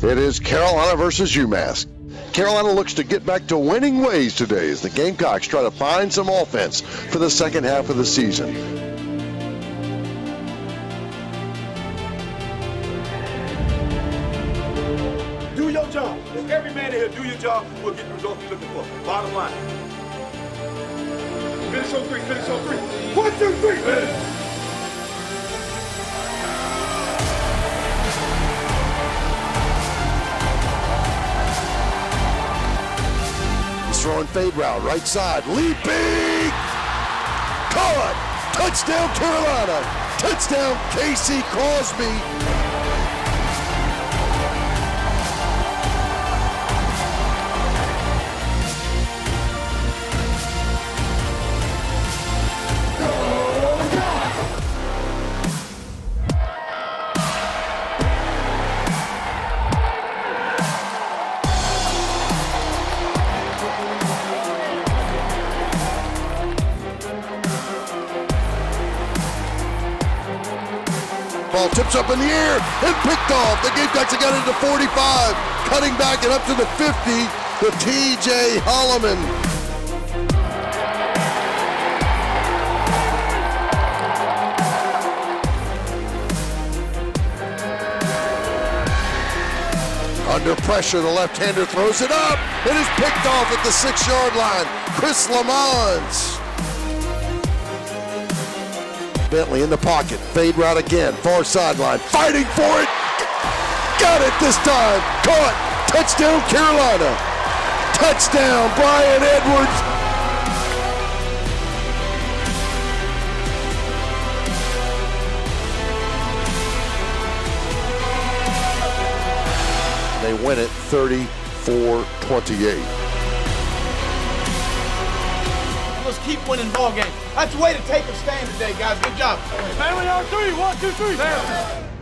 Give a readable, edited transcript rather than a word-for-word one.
It is Carolina versus UMass. Carolina looks to get back to winning ways today as the Gamecocks try to find some offense for the second half of the season. Do your job. If every man in here do your job, we'll get the results we're looking for. Bottom line. Finish on three, finish on three. 1, 2, 3, finish. Throwing fade route, right side, leaping! Caught! Touchdown Carolina! Touchdown Casey Crosby! Ball tips up in the air and picked off. The Gamecocks have got it to 45. Cutting back and up to the 50 with T.J. Holloman. Under pressure, the left-hander throws it up. It is picked off at the 6-yard line. Chris Lamont. Bentley in the pocket, fade route again, far sideline, fighting for it, got it this time, caught, touchdown Carolina, touchdown Brian Edwards. They win it 34-28. Let's keep winning ball games. That's the way to take a stand today, guys. Good job. Family on three. 1, 2, 3. There.